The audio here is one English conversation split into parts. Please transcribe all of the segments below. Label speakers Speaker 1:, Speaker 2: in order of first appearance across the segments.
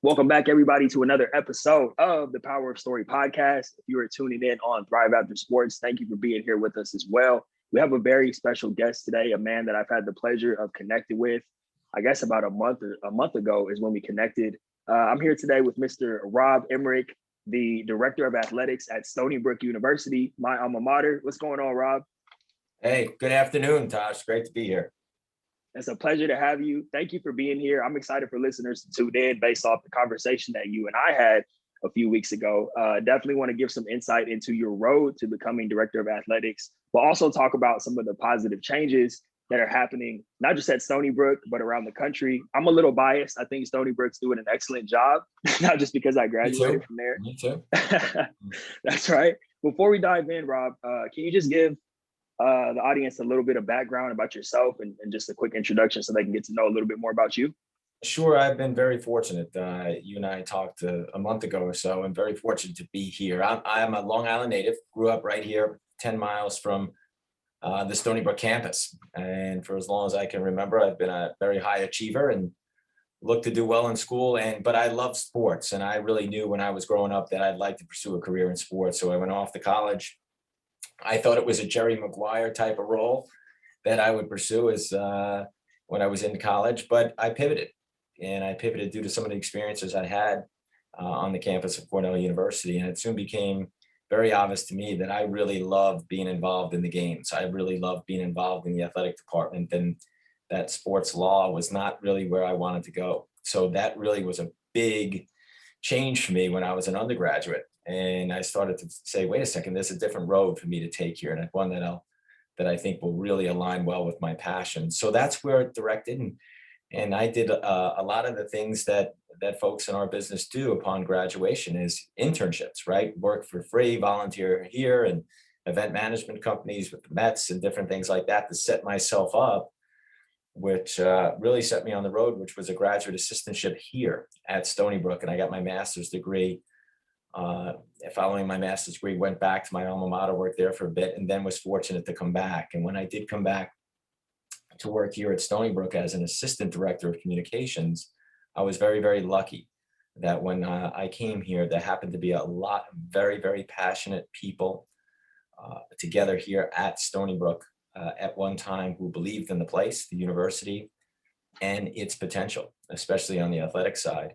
Speaker 1: Welcome back, everybody, to another episode of the Power of Story podcast. If you are tuning in on Thrive After Sports, thank you for being here with us as well. We have a very special guest today, a man that I've had the pleasure of connecting with. I guess about a month ago is when we connected. I'm here today with Mr. Rob Emmerich, the Director of Athletics at Stony Brook University, my alma mater. What's going on, Rob?
Speaker 2: Hey, good afternoon, Taj. Great to be here.
Speaker 1: It's a pleasure to have you. Thank you for being here. I'm excited for listeners to tune in based off the conversation that you and I had a few weeks ago. Definitely want to give some insight into your road to becoming Director of Athletics, but also talk about some of the positive changes that are happening, not just at Stony Brook, but around the country. I'm a little biased. I think Stony Brook's doing an excellent job, not just because I graduated from there.
Speaker 2: Me too.
Speaker 1: That's right. Before we dive in, Rob, can you just give the audience a little bit of background about yourself and just a quick introduction so they can get to know a little bit more about you?
Speaker 2: Sure, I've been very fortunate. You and I talked a month ago or so. I'm very fortunate to be here. I'm a Long Island native, grew up right here, 10 miles from the Stony Brook campus. And for as long as I can remember, I've been a very high achiever and looked to do well in school. But I love sports. And I really knew when I was growing up that I'd like to pursue a career in sports. So I went off to college. I thought it was a Jerry Maguire type of role that I would pursue as when I was in college, but I pivoted. And I pivoted due to some of the experiences I had on the campus of Cornell University. And it soon became very obvious to me that I really loved being involved in the games. I really loved being involved in the athletic department, and that sports law was not really where I wanted to go. So that really was a big change for me when I was an undergraduate. And I started to say, wait a second, there's a different road for me to take here. And one that I think will really align well with my passion. So that's where it directed. And I did a lot of the things that folks in our business do upon graduation is internships, right? Work for free, volunteer here, and event management companies with the Mets and different things like that to set myself up, which really set me on the road, which was a graduate assistantship here at Stony Brook. And I got my master's degree. Following my master's degree, went back to my alma mater, worked there for a bit, and then was fortunate to come back. And when I did come back to work here at Stony Brook as an assistant director of communications, I was very, very lucky that when I came here, there happened to be a lot of very, very passionate people together here at Stony Brook at one time who believed in the place, the university, and its potential, especially on the athletic side.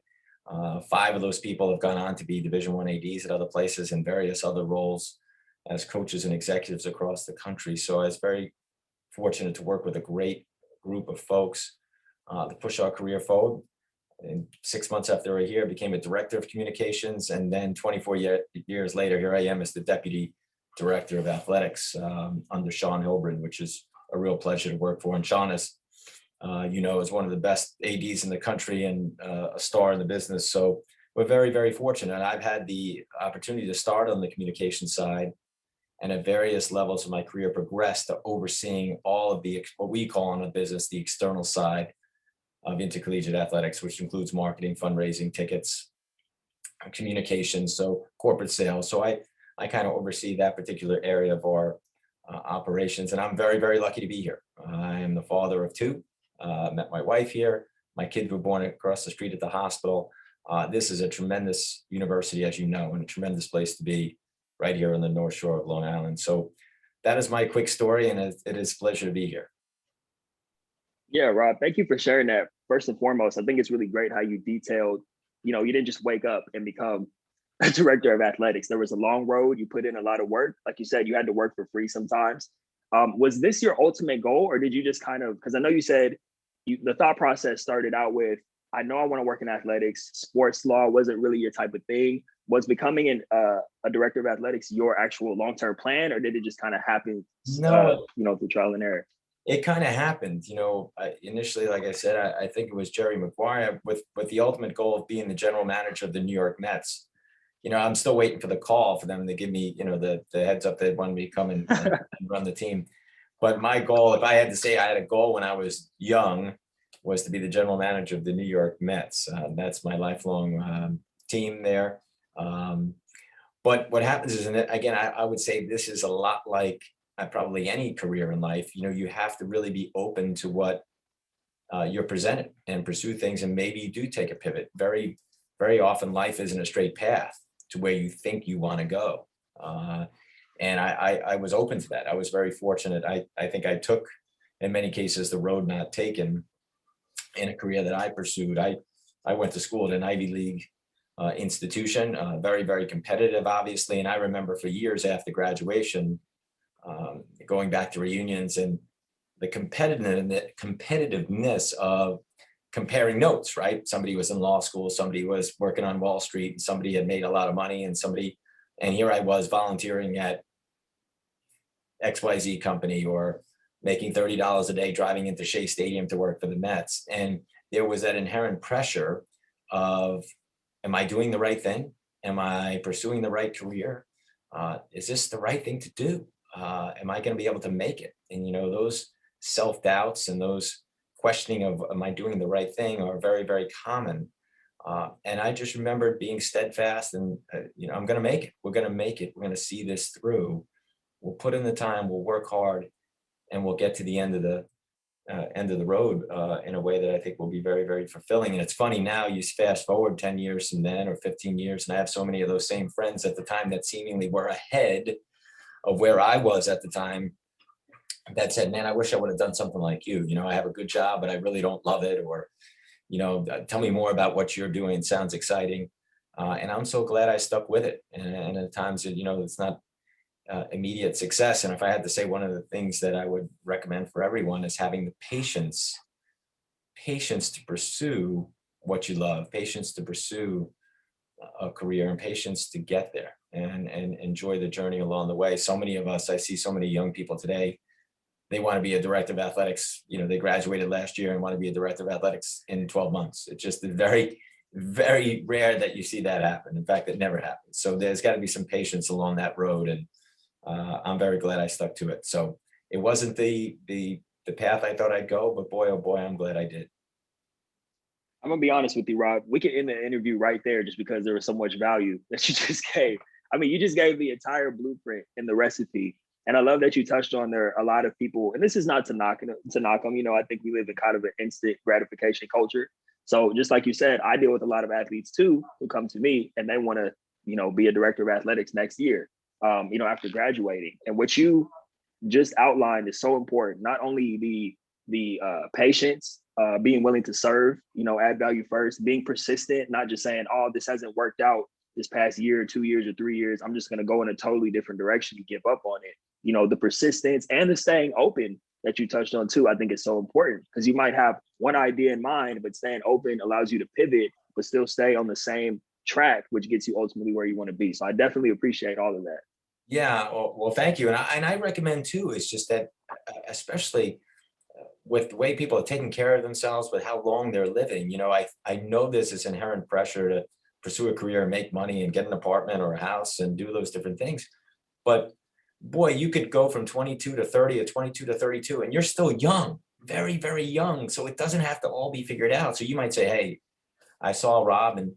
Speaker 2: 5 of those people have gone on to be Division I ADs at other places and various other roles as coaches and executives across the country. So I was very fortunate to work with a great group of folks to push our career forward. And 6 months after I was here, I became a director of communications. And then 24 years later, here I am as the deputy director of athletics under Sean Hilbrun, which is a real pleasure to work for. And Sean is is one of the best ADs in the country and a star in the business. So we're very, very fortunate. I've had the opportunity to start on the communication side and at various levels of my career progress to overseeing all of the, what we call in the business, the external side of intercollegiate athletics, which includes marketing, fundraising, tickets, communications, so corporate sales. So I kind of oversee that particular area of our operations. And I'm very, very lucky to be here. I am the father of 2. Met my wife here. My kids were born across the street at the hospital. This is a tremendous university, as you know, and a tremendous place to be right here on the North Shore of Long Island. So that is my quick story, and it is a pleasure to be here.
Speaker 1: Yeah, Rob, thank you for sharing that. First and foremost, I think it's really great how you detailed, you didn't just wake up and become a director of athletics. There was a long road. You put in a lot of work. Like you said, you had to work for free sometimes. Was this your ultimate goal, or did you just kind of, because I know you said the thought process started out with, I know I want to work in athletics, sports law wasn't really your type of thing. Was becoming a director of athletics your actual long-term plan, or did it just kind of happen,
Speaker 2: No,
Speaker 1: through trial and error?
Speaker 2: it kind of happened. Initially, like I said, I think it was Jerry Maguire with the ultimate goal of being the general manager of the New York Mets. I'm still waiting for the call for them to give me, the heads up they wanted me to come and run the team. But my goal, if I had to say I had a goal when I was young, was to be the general manager of the New York Mets. That's my lifelong team there. But what happens is, and again, I would say this is a lot like probably any career in life. You have to really be open to what you're presented and pursue things. And maybe you do take a pivot. Very very often life isn't a straight path to where you think you want to go. And I was open to that. I was very fortunate. I think I took, in many cases, the road not taken in a career that I pursued. I went to school at an Ivy League institution, very, very competitive, obviously. And I remember for years after graduation, going back to reunions and the competitiveness of comparing notes, right? Somebody was in law school, somebody was working on Wall Street, and somebody had made a lot of money, and here I was volunteering at XYZ company or making $30 a day driving into Shea Stadium to work for the Mets. And there was that inherent pressure of, am I doing the right thing? Am I pursuing the right career? Is this the right thing to do? Am I going to be able to make it? And, those self-doubts and those questioning of, am I doing the right thing, are very, very common. And I just remembered being steadfast and, I'm going to make it. We're going to make it. We're going to see this through. We'll put in the time, we'll work hard, and we'll get to the end of the road in a way that I think will be very, very fulfilling. And it's funny now, you fast forward 10 years from then or 15 years, and I have so many of those same friends at the time that seemingly were ahead of where I was at the time that said, man, I wish I would have done something like you. I have a good job, but I really don't love it. Or, tell me more about what you're doing. It sounds exciting. And I'm so glad I stuck with it. And at times, it's not immediate success. And if I had to say one of the things that I would recommend for everyone is having the patience to pursue what you love, patience to pursue a career, and patience to get there and enjoy the journey along the way. So many of us, I see so many young people today, they want to be a director of athletics. They graduated last year and want to be a director of athletics in 12 months. It's just very, very rare that you see that happen. In fact, it never happens. So there's got to be some patience along that road. And I'm very glad I stuck to it. So it wasn't the path I thought I'd go, but boy, oh boy, I'm glad I did.
Speaker 1: I'm gonna be honest with you, Rob. We could end the interview right there just because there was so much value that you just gave. I mean, you just gave the entire blueprint and the recipe. And I love that you touched on there a lot of people, and this is not to knock them. I think we live in kind of an instant gratification culture. So just like you said, I deal with a lot of athletes too who come to me and they want to, be a director of athletics next year, after graduating. And what you just outlined is so important. Not only the patience, being willing to serve, add value first, being persistent, not just saying, oh, this hasn't worked out this past year, 2 years, or 3 years. I'm just going to go in a totally different direction and give up on it. The persistence and the staying open that you touched on too, I think is so important, because you might have one idea in mind, but staying open allows you to pivot, but still stay on the same track, which gets you ultimately where you want to be. So I definitely appreciate all of that.
Speaker 2: Yeah, well, thank you. And I recommend too, it's just that, especially with the way people are taking care of themselves, with how long they're living, I know there's this inherent pressure to pursue a career and make money and get an apartment or a house and do those different things. But boy, you could go from 22 to 30 or 22 to 32, and you're still young, very, very young. So it doesn't have to all be figured out. So you might say, hey, I saw Rob and,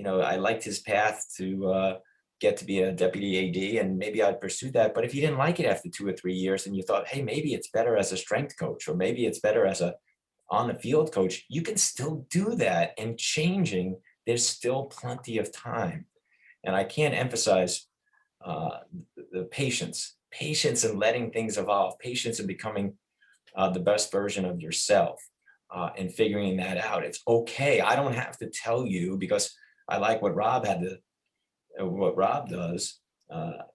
Speaker 2: I liked his path to get to be a deputy AD, and maybe I'd pursue that. But if you didn't like it after 2 or 3 years and you thought, hey, maybe it's better as a strength coach, or maybe it's better as a on the field coach, you can still do that. And changing, there's still plenty of time. And I can't emphasize the patience in letting things evolve, patience in becoming the best version of yourself, and figuring that out. It's okay. I don't have to tell you, because I like what Rob does,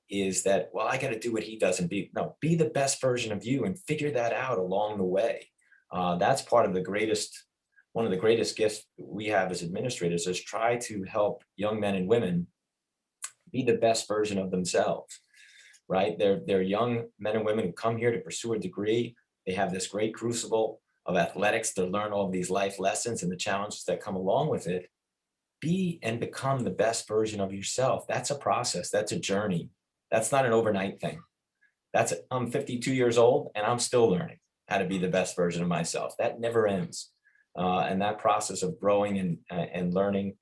Speaker 2: is that, well, I got to do what he does and be the best version of you and figure that out along the way. That's one of the greatest gifts we have as administrators, is try to help young men and women be the best version of themselves, right? They're young men and women who come here to pursue a degree. They have this great crucible of athletics to learn all of these life lessons and the challenges that come along with it. Be and become the best version of yourself. That's a process. That's a journey. That's not an overnight thing. I'm 52 years old and I'm still learning how to be the best version of myself. That never ends. And that process of growing and learning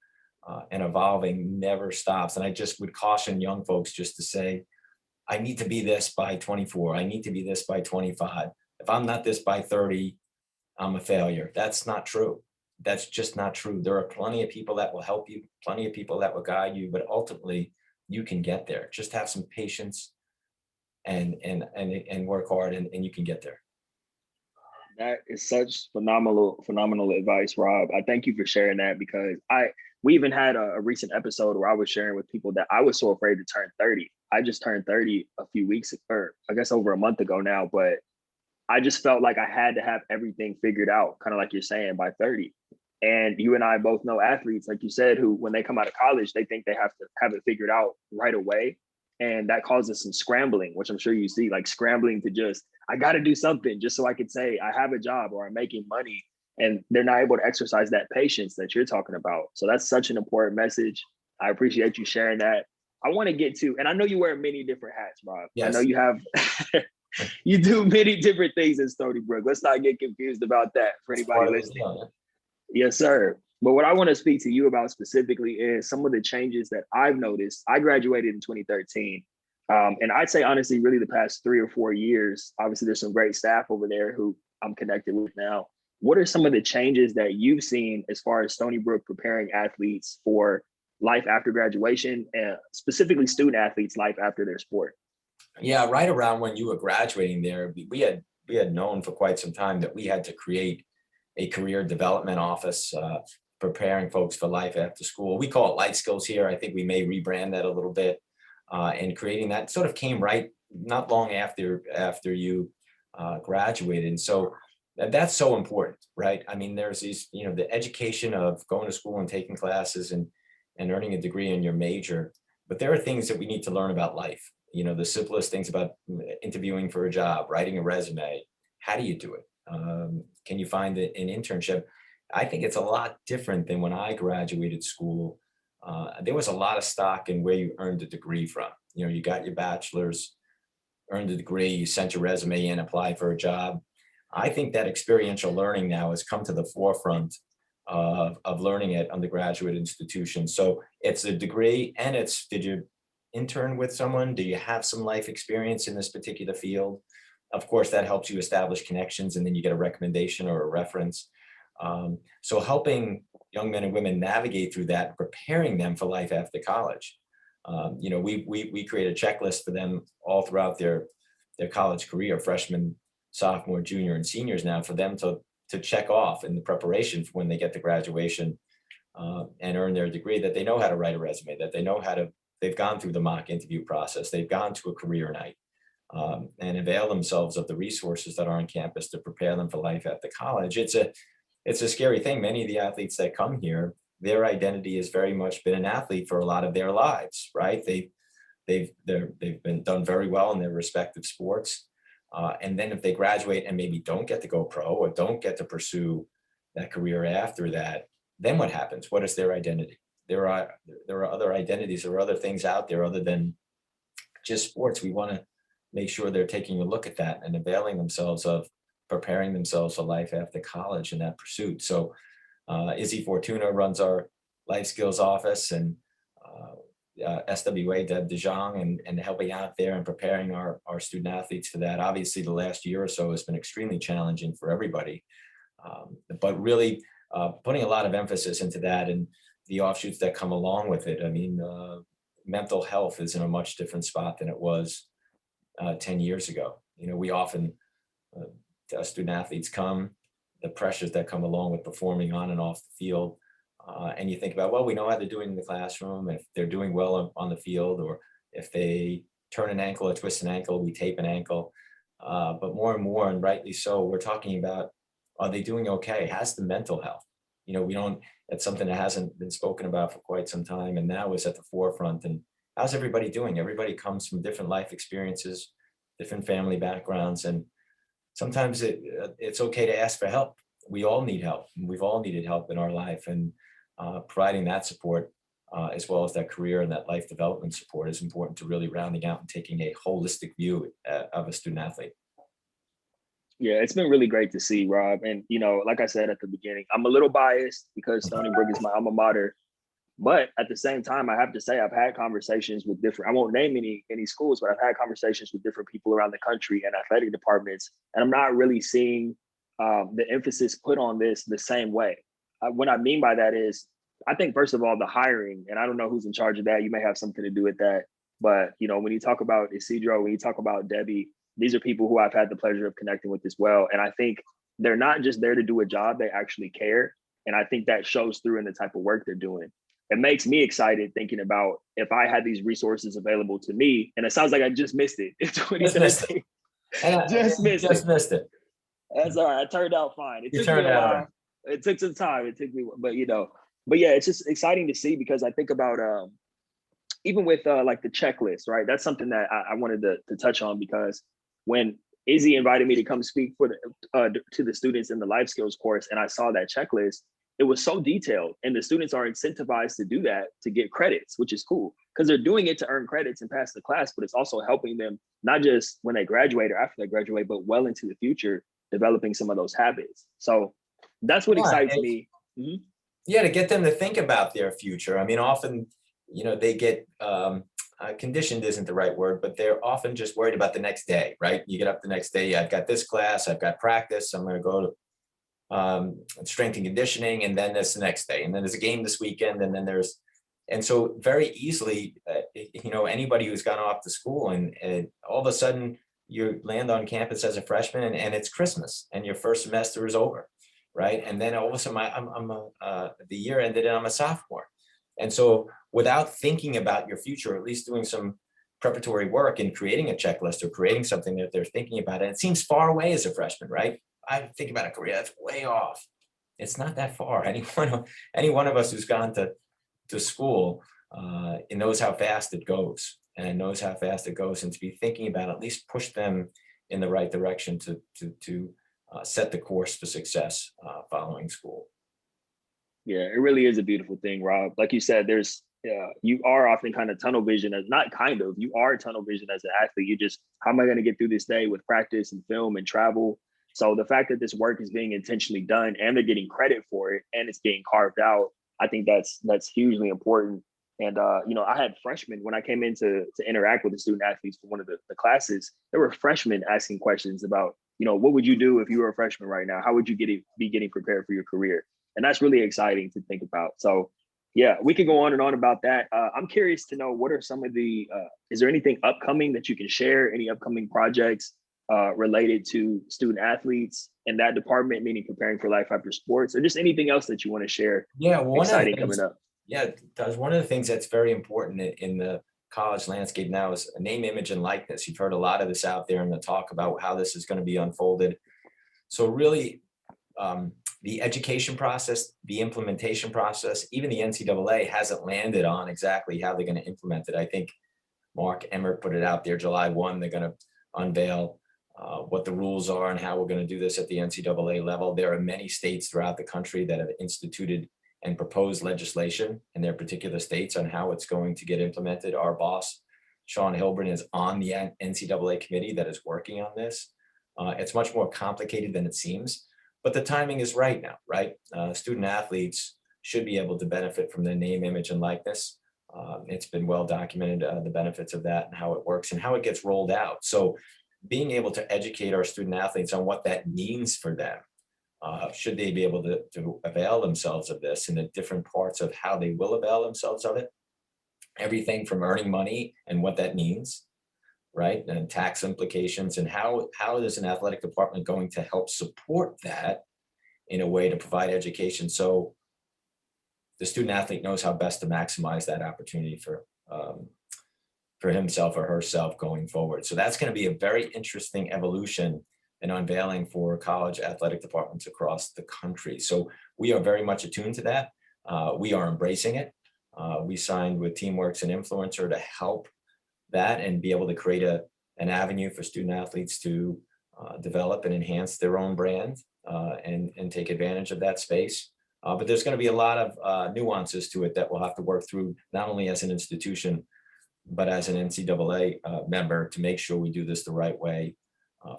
Speaker 2: and evolving never stops. And I just would caution young folks just to say, I need to be this by 24. I need to be this by 25. If I'm not this by 30, I'm a failure. That's not true. That's just not true. There are plenty of people that will help you, plenty of people that will guide you, but ultimately you can get there. Just have some patience and work hard, and you can get there.
Speaker 1: That is such phenomenal advice, Rob. I thank you for sharing that, because we even had a recent episode where I was sharing with people that I was so afraid to turn 30. I just turned 30 a few weeks, or I guess over a month ago now, but I just felt like I had to have everything figured out, kind of like you're saying, by 30. And you and I both know athletes, like you said, who, when they come out of college, they think they have to have it figured out right away. And that causes some scrambling, which I'm sure you see, like scrambling to just, I got to do something just so I could say I have a job or I'm making money. And they're not able to exercise that patience that you're talking about. So that's such an important message. I appreciate you sharing that. I want to get to, and I know you wear many different hats, Rob. I know
Speaker 2: Yes.
Speaker 1: you have, you do many different things in Stony Brook. Let's not get confused about that for
Speaker 2: That's
Speaker 1: anybody
Speaker 2: part of the
Speaker 1: listening.
Speaker 2: deal.
Speaker 1: Yes, sir. But what I want to speak to you about specifically is some of the changes that I've noticed. I graduated in 2013. And I'd say, honestly, really the past 3 or 4 years, obviously there's some great staff over there who I'm connected with now. What are some of the changes that you've seen as far as Stony Brook preparing athletes for life after graduation, and specifically student athletes' life after their sport?
Speaker 2: Yeah, right around when you were graduating there, we had known for quite some time that we had to create a career development office, preparing folks for life after school. We call it Life Skills here. I think we may rebrand that a little bit. And creating that sort of came right not long after you graduated. And so that's so important, right? I mean, there's these, the education of going to school and taking classes and earning a degree in your major. But there are things that we need to learn about life. The simplest things about interviewing for a job, writing a resume. How do you do it? Can you find an internship? I think it's a lot different than when I graduated school. There was a lot of stock in where you earned a degree from. You got your bachelor's, earned a degree, you sent your resume in, applied for a job. I think that experiential learning now has come to the forefront of learning at undergraduate institutions. So it's a degree, and it's, did you intern with someone? Do you have some life experience in this particular field? Of course, that helps you establish connections, and then you get a recommendation or a reference. So helping young men and women navigate through that, preparing them for life after college. We create a checklist for them all throughout their college career, freshman, sophomore, junior, and seniors now, for them to check off in the preparation for when they get to graduation and earn their degree, that they know how to write a resume, that they know they've gone through the mock interview process, they've gone to a career night, and avail themselves of the resources that are on campus to prepare them for life after college. It's a scary thing. Many of the athletes that come here, their identity has very much been an athlete for a lot of their lives, right? They've been done very well in their respective sports. And then if they graduate and maybe don't get to go pro or don't get to pursue that career after that, then what happens? What is their identity? There are other identities, there are other things out there other than just sports. We want to make sure they're taking a look at that and availing themselves of preparing themselves for life after college in that pursuit. So Izzy Fortuna runs our life skills office, and SWA Deb DeJong, and helping out there and preparing our student athletes for that. Obviously, the last year or so has been extremely challenging for everybody, but really putting a lot of emphasis into that and the offshoots that come along with it. I mean, mental health is in a much different spot than it was 10 years ago. We often, student athletes come, the pressures that come along with performing on and off the field. And you think about, well, we know how they're doing in the classroom. If they're doing well on the field, or if they turn an ankle or twist an ankle, we tape an ankle. But more and more, and rightly so, we're talking about, are they doing okay? How's the mental health? It's something that hasn't been spoken about for quite some time, and now is at the forefront. And how's everybody doing? Everybody comes from different life experiences, different family backgrounds, and sometimes it's okay to ask for help. We all need help. We've all needed help in our life, and providing that support, as well as that career and that life development support, is important to really rounding out and taking a holistic view of a student athlete.
Speaker 1: Yeah, it's been really great to see, Rob. And, like I said at the beginning, I'm a little biased because Stony Brook is my alma mater. But at the same time, I have to say, I've had conversations with I won't name any schools, but I've had conversations with different people around the country and athletic departments. And I'm not really seeing the emphasis put on this the same way. what I mean by that is, I think first of all, the hiring, and I don't know who's in charge of that. You may have something to do with that, but you know, when you talk about Isidro, when you talk about Debbie, these are people who I've had the pleasure of connecting with as well. And I think they're not just there to do a job; they actually care, and I think that shows through in the type of work they're doing. It makes me excited thinking about if I had these resources available to me, and it sounds like I just missed it in
Speaker 2: Just missed
Speaker 1: 2013.
Speaker 2: it. And
Speaker 1: Just missed it.
Speaker 2: just missed it.
Speaker 1: That's all right. It turned out fine. It
Speaker 2: You
Speaker 1: took me
Speaker 2: turned
Speaker 1: a
Speaker 2: out right.
Speaker 1: while. It took some time. It took me, but you know, but yeah, it's just exciting to see because I think about even with like the checklist, right? That's something that I wanted to touch on because when Izzy invited me to come speak for the to the students in the life skills course, and I saw that checklist, it was so detailed, and the students are incentivized to do that to get credits, which is cool because they're doing it to earn credits and pass the class, but it's also helping them not just when they graduate or after they graduate, but well into the future, developing some of those habits. So that's what
Speaker 2: Yeah,
Speaker 1: excites me. Mhm.
Speaker 2: yeah, to get them to think about their future. I mean, often, they get conditioned isn't the right word, but they're often just worried about the next day, right? You get up the next day, I've got this class, I've got practice, I'm going to go to strength and conditioning, and then there's the next day, and then there's a game this weekend, and then and so very easily, anybody who's gone off to school and all of a sudden you land on campus as a freshman and it's Christmas and your first semester is over, right? And then all of a sudden the year ended and I'm a sophomore. And so without thinking about your future, or at least doing some preparatory work and creating a checklist or creating something that they're thinking about, and it seems far away as a freshman, right? I think about a career that's way off. It's not that far. Any one of us who's gone to school, it knows how fast it goes, and and to be thinking about at least push them in the right direction to set the course for success following school.
Speaker 1: Yeah, it really is a beautiful thing, Rob. Like you said, you are often kind of tunnel vision as not kind of, you are tunnel vision as an athlete. You just, how am I going to get through this day with practice and film and travel? So the fact that this work is being intentionally done and they're getting credit for it and it's being carved out, I think that's hugely important. And I had freshmen when I came in to interact with the student athletes for one of the classes. There were freshmen asking questions about, what would you do if you were a freshman right now? How would you be getting prepared for your career? And that's really exciting to think about. So yeah, we could go on and on about that. I'm curious to know what are some of is there anything upcoming that you can share? Any upcoming projects related to student athletes in that department, meaning preparing for life after sports, or just anything else that you want to share?
Speaker 2: Yeah,
Speaker 1: Exciting coming up.
Speaker 2: Yeah, Taj, one of the things that's very important in the college landscape now is a name, image, and likeness. You've heard a lot of this out there in the talk about how this is going to be unfolded. So really, the education process, the implementation process, even the NCAA hasn't landed on exactly how they're going to implement it. I think Rob Emmerich put it out there, July 1, they're going to unveil what the rules are and how we're going to do this at the NCAA level. There are many states throughout the country that have instituted and proposed legislation in their particular states on how it's going to get implemented. Our boss, Sean Hilburn, is on the NCAA committee that is working on this. It's much more complicated than it seems, but the timing is right now, right? Student athletes should be able to benefit from the name, image, and likeness. It's been well documented, the benefits of that and how it works and how it gets rolled out. So being able to educate our student athletes on what that means for them, should they be able to avail themselves of this, and the different parts of how they will avail themselves of it, everything from earning money and what that means, right? And tax implications, and how is an athletic department going to help support that in a way to provide education so the student athlete knows how best to maximize that opportunity for himself or herself going forward. So that's going to be a very interesting evolution and unveiling for college athletic departments across the country. So we are very much attuned to that. We are embracing it. We signed with Teamworks and Influencer to help that and be able to create an avenue for student athletes to develop and enhance their own brand and take advantage of that space. But there's going to be a lot of nuances to it that we'll have to work through, not only as an institution, but as an NCAA member, to make sure we do this the right way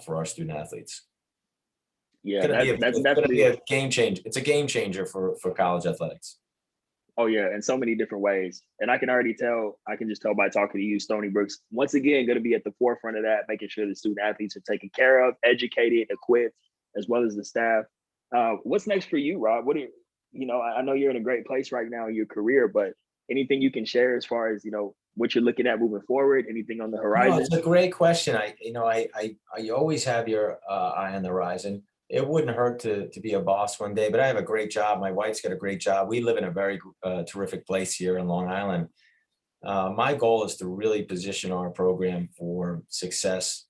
Speaker 2: for our student athletes.
Speaker 1: Yeah, that's
Speaker 2: It's going to be a game changer. It's a game changer for college athletics.
Speaker 1: Oh yeah, in so many different ways. And I can just tell by talking to you, Stony Brook's once again going to be at the forefront of that, making sure the student athletes are taken care of, educated, equipped, as well as the staff. What's next for you, Rob? I know you're in a great place right now in your career, but anything you can share as far as, what you're looking at moving forward, anything on the
Speaker 2: No,
Speaker 1: horizon?
Speaker 2: it's a great question. I always have your eye on the horizon. It wouldn't hurt to be a boss one day, but I have a great job. My wife's got a great job. We live in a very terrific place here in Long Island. My goal is to really position our program for success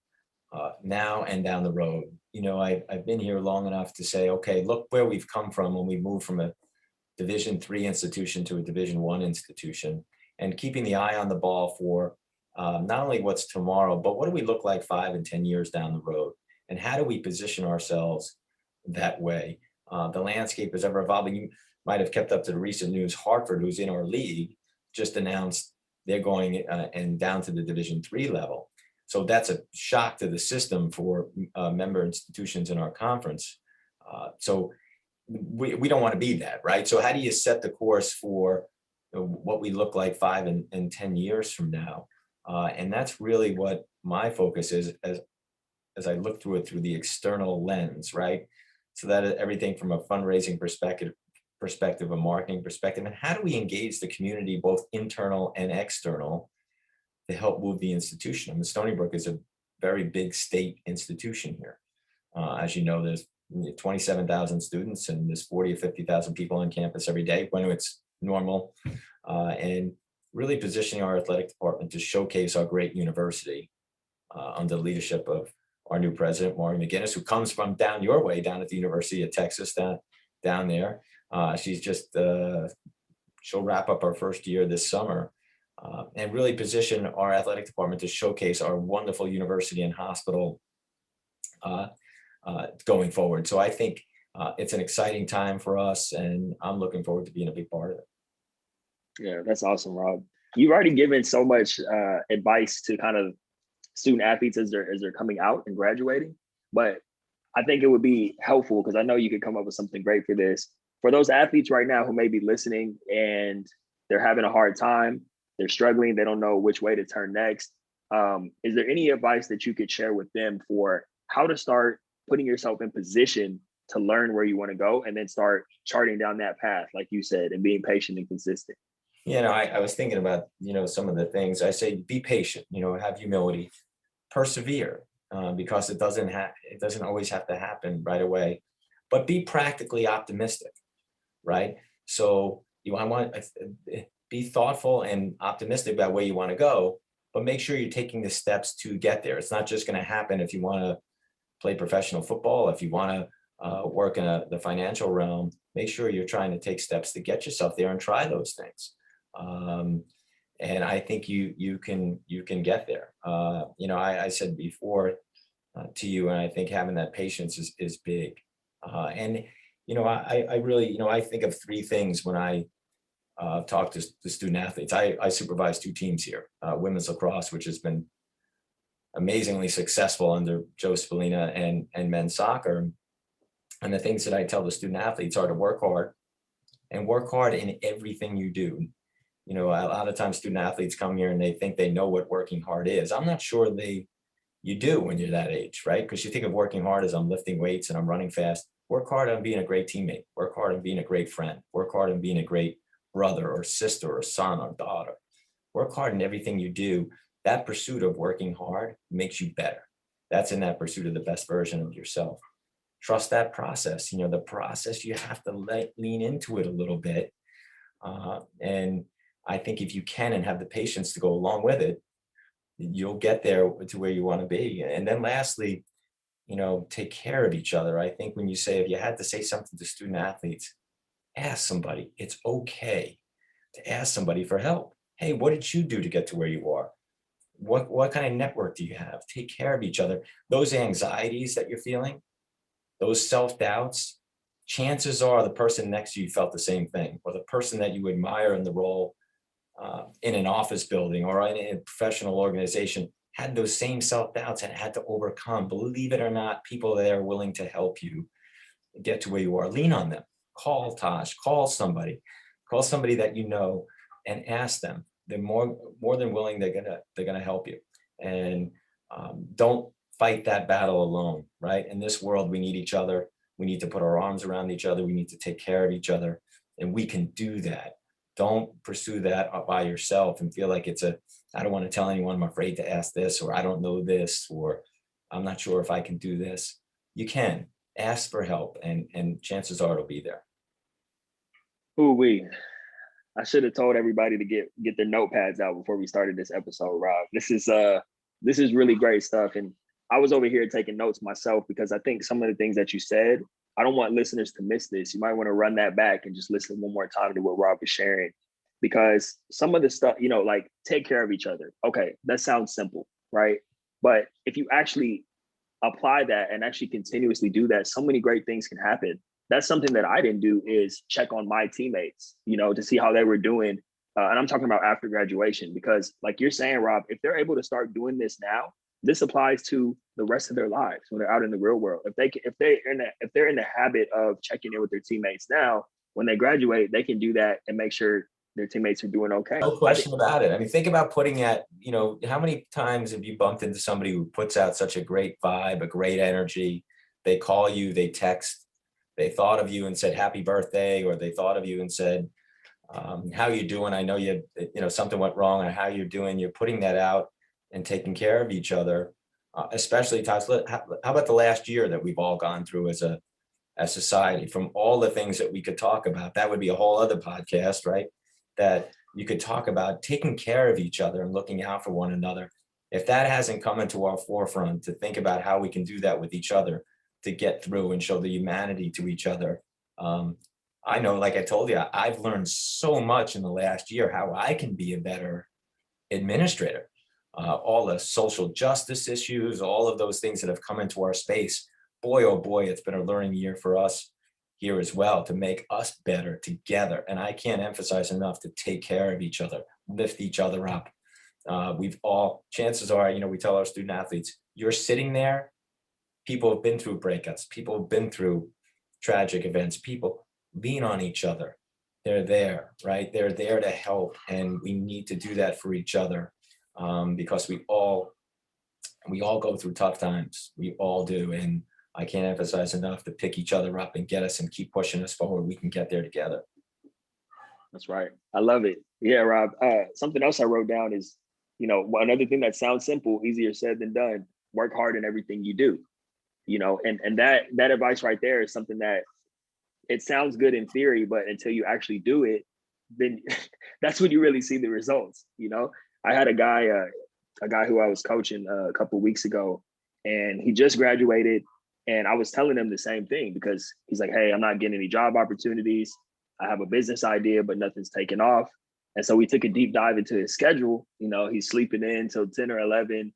Speaker 2: now and down the road. I've been here long enough to say, okay, look where we've come from when we moved from a Division III institution to a Division I institution, and keeping the eye on the ball for not only what's tomorrow, but what do we look like 5 and 10 years down the road? And how do we position ourselves that way? The landscape is ever evolving. You might have kept up to the recent news. Hartford, who's in our league, just announced they're going and down to the Division III level. So that's a shock to the system for member institutions in our conference. So we don't want to be that, right? So how do you set the course for what we look like 5 and 10 years from now? And that's really what my focus is as I look through it through the external lens, right? So that everything from a fundraising perspective, a marketing perspective, and how do we engage the community, both internal and external, to help move the institution? I mean, Stony Brook is a very big state institution here. As you know, there's 27,000 students and there's 40 or 50,000 people on campus every day when it's normal. And really positioning our athletic department to showcase our great university under the leadership of our new president, Maury McGinnis, who comes from down your way, down at the University of Texas, down there. She's just, she'll wrap up our first year this summer. And really position our athletic department to showcase our wonderful university and hospital going forward. So I think it's an exciting time for us, and I'm looking forward to being a big part of it.
Speaker 1: Yeah, that's awesome, Rob. You've already given so much advice to kind of student athletes as they're coming out and graduating, but I think it would be helpful, because I know you could come up with something great for this. For those athletes right now who may be listening and they're having a hard time, they're struggling, they don't know which way to turn next. Is there any advice that you could share with them for how to start putting yourself in position to learn where you want to go and then start charting down that path, like you said, and being patient and consistent?
Speaker 2: I was thinking about, some of the things I say: be patient, have humility, persevere, because it doesn't always have to happen right away, but be practically optimistic, right? So be thoughtful and optimistic about where you want to go, but make sure you're taking the steps to get there. It's not just going to happen if you want to play professional football, if you want to work in the financial realm. Make sure you're trying to take steps to get yourself there and try those things. And I think you can get there. I said before to you, and I think having that patience is big. And I really, I think of 3 things when I talk to the student athletes. I supervise 2 teams here: women's lacrosse, which has been amazingly successful under Joe Spallina, and men's soccer. And the things that I tell the student athletes are to work hard, and work hard in everything you do. A lot of times student athletes come here and they think they know what working hard is. I'm not sure you do when you're that age, right? Because you think of working hard as I'm lifting weights and I'm running fast. Work hard on being a great teammate. Work hard on being a great friend. Work hard on being a great brother or sister or son or daughter. Work hard in everything you do. That pursuit of working hard makes you better. That's in that pursuit of the best version of yourself. Trust that process. The process, you have to lean into it a little bit. And I think if you can and have the patience to go along with it, you'll get there to where you want to be. And then lastly, take care of each other. I think when if you had to say something to student athletes, ask somebody. It's okay to ask somebody for help. Hey, what did you do to get to where you are? What kind of network do you have? Take care of each other. Those anxieties that you're feeling, those self-doubts, chances are the person next to you felt the same thing, or the person that you admire in the role in an office building or in a professional organization had those same self-doubts and had to overcome. Believe it or not, people that are willing to help you get to where you are. Lean on them. Call Taj, call somebody that you know, and ask them. They're more than willing. They're gonna help you. And don't fight that battle alone, right? In this world, we need each other. We need to put our arms around each other. We need to take care of each other. And we can do that. Don't pursue that by yourself and feel like I don't want to tell anyone, I'm afraid to ask this, or I don't know this, or I'm not sure if I can do this. You can ask for help, and chances are it'll be there.
Speaker 1: Ooh, I should have told everybody to get their notepads out before we started this episode, Rob. This is really great stuff. And I was over here taking notes myself because I think some of the things that you said, I don't want listeners to miss this. You might want to run that back and just listen one more time to what Rob was sharing. Because some of the stuff, like take care of each other. Okay, that sounds simple, right? But if you actually apply that and actually continuously do that, so many great things can happen. That's something that I didn't do, is check on my teammates, to see how they were doing. And I'm talking about after graduation, because like you're saying, Rob, if they're able to start doing this now, this applies to the rest of their lives when they're out in the real world. If they're in the habit of checking in with their teammates now, when they graduate, they can do that and make sure their teammates are doing okay.
Speaker 2: No question about it. I mean, think about putting that, how many times have you bumped into somebody who puts out such a great vibe, a great energy? They call you, they text, they thought of you and said, happy birthday, or they thought of you and said, how you doing? I know something went wrong, or how you're doing. You're putting that out and taking care of each other, especially Taj. How about the last year that we've all gone through as a society? From all the things that we could talk about, that would be a whole other podcast, right? That you could talk about taking care of each other and looking out for one another. If that hasn't come into our forefront, to think about how we can do that with each other to get through and show the humanity to each other. I know, like I told you, I've learned so much in the last year how I can be a better administrator. All the social justice issues, all of those things that have come into our space. Boy, oh boy, it's been a learning year for us here as well, to make us better together. And I can't emphasize enough to take care of each other, lift each other up. Chances are, we tell our student athletes, you're sitting there, people have been through breakups, people have been through tragic events, people lean on each other. They're there, right? They're there to help. And we need to do that for each other, because we all go through tough times. We all do. And I can't emphasize enough to pick each other up and get us and keep pushing us forward. We can get there together.
Speaker 1: That's right. I love it. Yeah, Rob. Something else I wrote down is, another thing that sounds simple, easier said than done. Work hard in everything you do. And that advice right there is something that it sounds good in theory, but until you actually do it, then that's when you really see the results. I had a guy who I was coaching a couple of weeks ago, and he just graduated. And I was telling him the same thing, because he's like, hey, I'm not getting any job opportunities. I have a business idea, but nothing's taken off. And so we took a deep dive into his schedule. He's sleeping in till 10 or 11,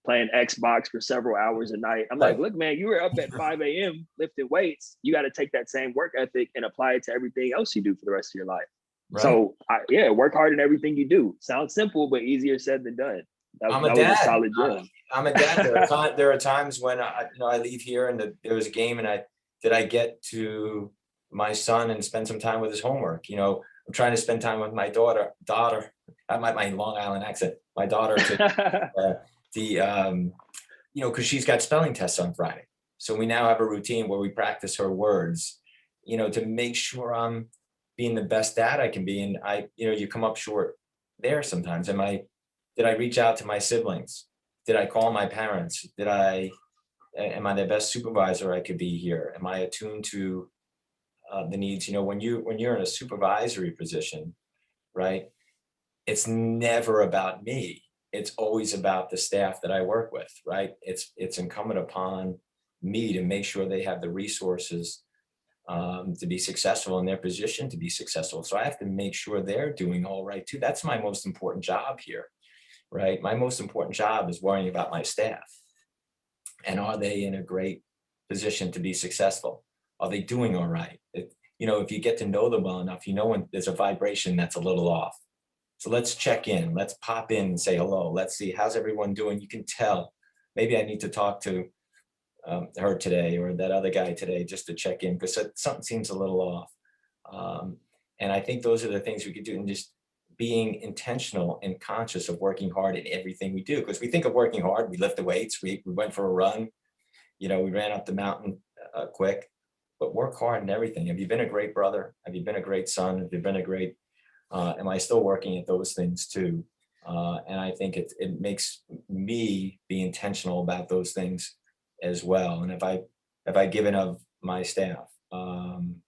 Speaker 1: playing Xbox for several hours a night. I'm like, look, man, you were up at 5 a.m. lifting weights. You got to take that same work ethic and apply it to everything else you do for the rest of your life. Right. So work hard in everything you do. Sounds simple, but easier said than done.
Speaker 2: I'm a dad. I'm a dad. There are times when I leave here and there was a game, and I get to my son and spend some time with his homework. I'm trying to spend time with my daughter. I my Long Island accent. My daughter to because she's got spelling tests on Friday. So we now have a routine where we practice her words. To make sure I'm being the best dad I can be. And you come up short there sometimes. Did I reach out to my siblings? Did I call my parents? Am I the best supervisor I could be here? Am I attuned to the needs? When you're in a supervisory position, right? It's never about me. It's always about the staff that I work with, right? It's incumbent upon me to make sure they have the resources to be successful in their position, to be successful. So I have to make sure they're doing all right too. That's my most important job here. Right? My most important job is worrying about my staff. And are they in a great position to be successful? Are they doing all right? If you get to know them well enough, when there's a vibration that's a little off. So let's check in. Let's pop in and say hello. Let's see, how's everyone doing? You can tell. Maybe I need to talk to her today, or that other guy today, just to check in, because something seems a little off. And I think those are the things we could do, and just being intentional and conscious of working hard in everything we do. Because we think of working hard, we lift the weights, we went for a run, we ran up the mountain quick. but work hard in everything. Have you been a great brother? Have you been a great son? Have you been a great, am I still working at those things too? And I think it makes me be intentional about those things as well. And if I given of my staff, and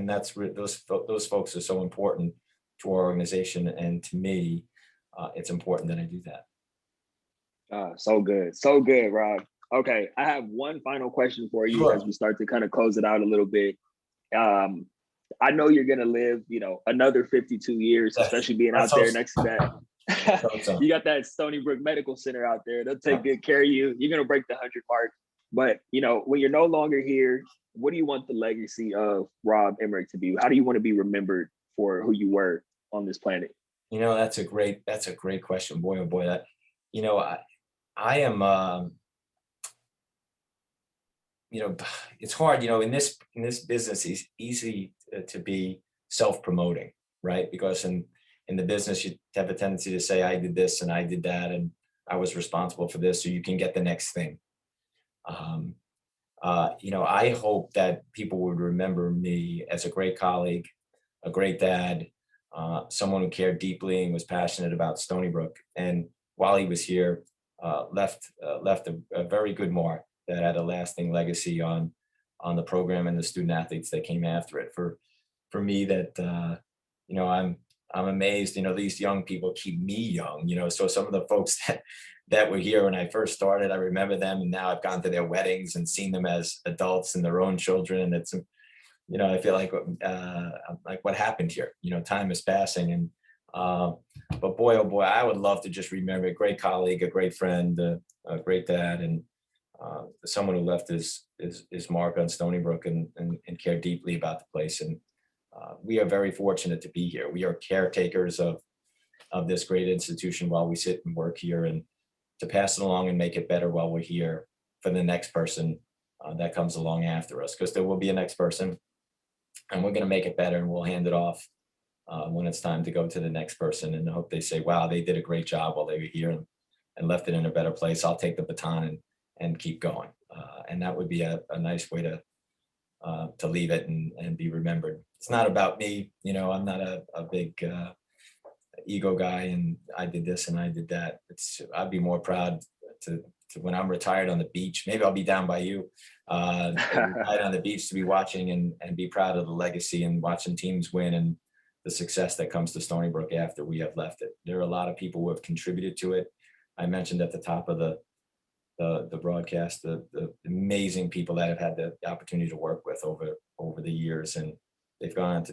Speaker 2: that's those folks are so important to our organization and to me. It's important that I do that.
Speaker 1: So good, Rob. Okay, I have one final question for you
Speaker 2: Sure.
Speaker 1: as we start to kind of close it out a little bit. Um, I know you're gonna live, another 52 years, especially being out there next to that. You got that Stony Brook Medical Center out there. They'll take good care of you. You're gonna break the 100 mark. But when you're no longer here, what do you want the legacy of Rob Emmerich to be? How do you want to be remembered for who you were on this planet?
Speaker 2: That's a great question. Boy, oh boy, that, I am, it's hard, in this business, it's easy to be self-promoting, right? Because in the business, you have a tendency to say, I did this and I did that, and I was responsible for this, so you can get the next thing. I hope that people would remember me as a great colleague, a great dad, someone who cared deeply and was passionate about Stony Brook. And while he was here, left a very good mark that had a lasting legacy on the program and the student athletes that came after it. For me, that I'm amazed. These young people keep me young. So some of the folks that were here when I first started, I remember them, and now I've gone to their weddings and seen them as adults and their own children, and it's I feel like what happened here. Time is passing, and but boy, oh boy, I would love to just remember a great colleague, a great friend, a great dad, and someone who left his mark on Stony Brook and cared deeply about the place. And we are very fortunate to be here. We are caretakers of this great institution while we sit and work here, and to pass it along and make it better while we're here for the next person that comes along after us, because there will be a next person, and we're going to make it better, and we'll hand it off when it's time to go to the next person, and hope they say, wow, they did a great job while they were here and left it in a better place. I'll take the baton and keep going. And that would be a nice way to leave it and be remembered. It's not about me. I'm not a big ego guy and I did this and I did that. I'd be more proud to when I'm retired on the beach, maybe I'll be down by you, retired on the beach, to be watching and be proud of the legacy and watching teams win and the success that comes to Stony Brook after we have left it. There are a lot of people who have contributed to it. I mentioned at the top of the broadcast, the amazing people that have had the opportunity to work with over the years, and they've gone on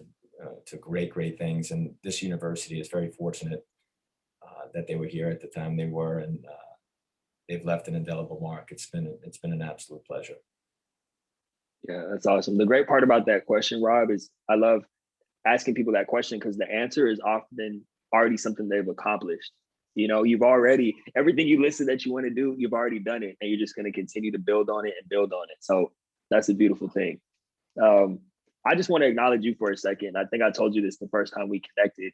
Speaker 2: to great things. And this university is very fortunate that they were here at the time they were, and they've left an indelible mark. It's been an absolute pleasure.
Speaker 1: Yeah, that's awesome. The great part about that question, Rob, is I love asking people that question because the answer is often already something they've accomplished. You've already, everything you listed that you want to do, you've already done it, and you're just going to continue to build on it and build on it. So that's a beautiful thing. I just want to acknowledge you for a second. I think I told you this the first time we connected.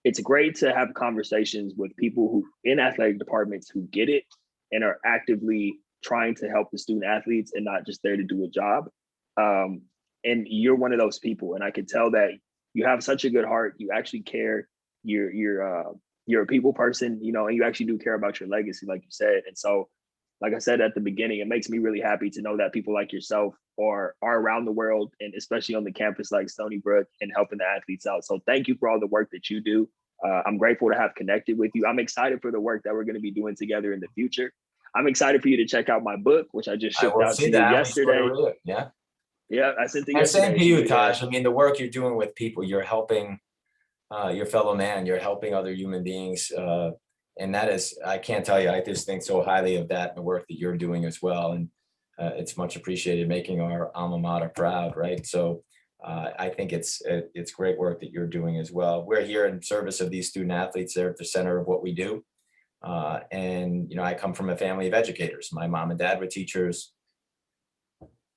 Speaker 1: It's great to have conversations with people who in athletic departments who get it and are actively trying to help the student athletes and not just there to do a job. And you're one of those people. And I can tell that you have such a good heart. You actually care. You're a people person, and you actually do care about your legacy, like you said. And so, like I said at the beginning, it makes me really happy to know that people like yourself are around the world, and especially on the campus like Stony Brook, and helping the athletes out. So thank you for all the work that you do. I'm grateful to have connected with you. I'm excited for the work that we're going to be doing together in the future. I'm excited for you to check out my book, which I just shipped out to you yesterday. Yeah, I sent it yesterday.
Speaker 2: Same to you, Taj. I mean, the work you're doing with people, you're helping your fellow man, you're helping other human beings. And that is, I can't tell you, I just think so highly of that and the work that you're doing as well. And it's much appreciated, making our alma mater proud, right? So I think it's great work that you're doing as well. We're here in service of these student athletes. They're at the center of what we do. And, I come from a family of educators. My mom and dad were teachers.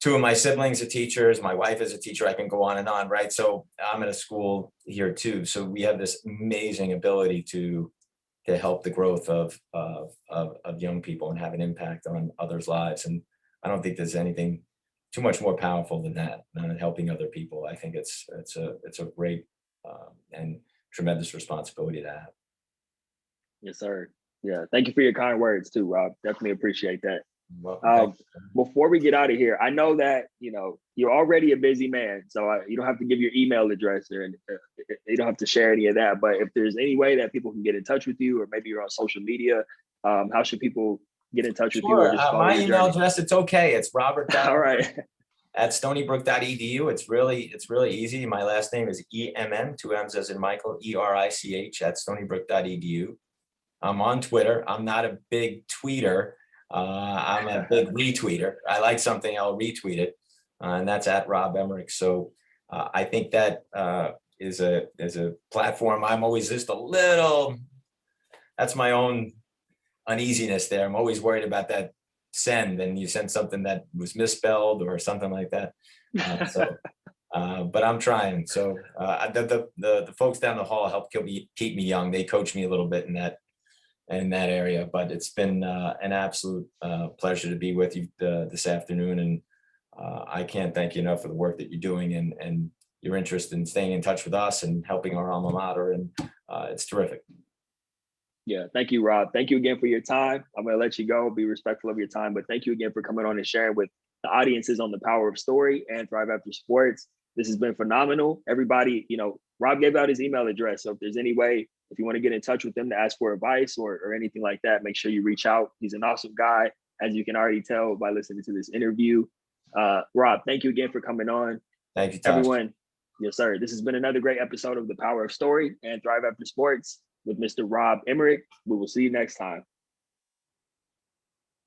Speaker 2: Two of my siblings are teachers. My wife is a teacher. I can go on and on, right? So I'm at a school here too. So we have this amazing ability to help the growth of young people and have an impact on others' lives. And I don't think there's anything too much more powerful than that, helping other people. I think it's a great and tremendous responsibility to have.
Speaker 1: Yes, sir. Yeah. Thank you for your kind words too, Rob. Definitely appreciate that.
Speaker 2: Welcome.
Speaker 1: Before we get out of here, I know that, you're already a busy man, so you don't have to give your email address or you don't have to share any of that. But if there's any way that people can get in touch with you, or maybe you're on social media, how should people get in touch with you or
Speaker 2: Sure.
Speaker 1: just follow
Speaker 2: My
Speaker 1: your
Speaker 2: email
Speaker 1: journey?
Speaker 2: address, it's okay. It's Robert.
Speaker 1: All right.
Speaker 2: At stonybrook.edu. It's really easy. My last name is EMM, two M's as in Michael, ERICH at stonybrook.edu. I'm on Twitter. I'm not a big tweeter. I'm a big retweeter. I like something, I'll retweet it. And that's at Rob Emmerich. So I think that is a platform. I'm always just a little, that's my own uneasiness there. I'm always worried about that send, and you send something that was misspelled or something like that. But I'm trying. So the folks down the hall help keep me young. They coach me a little bit in that area. But it's been an absolute pleasure to be with you this afternoon, and I can't thank you enough for the work that you're doing and your interest in staying in touch with us and helping our alma mater. And it's terrific.
Speaker 1: Yeah, thank you, Rob. Thank you again for your time. I'm going to let you go, be respectful of your time, but thank you again for coming on and sharing with the audiences on the power of story and Thrive After Sports. This has been phenomenal. Everybody, Rob gave out his email address. So if there's any way, if you want to get in touch with him to ask for advice or anything like that, make sure you reach out. He's an awesome guy, as you can already tell by listening to this interview. Rob, thank you again for coming on.
Speaker 2: Thank you, Taj.
Speaker 1: Everyone. Yes, sir. This has been another great episode of the Power of Story and Thrive After Sports with Mr. Rob Emmerich. We will see you next time.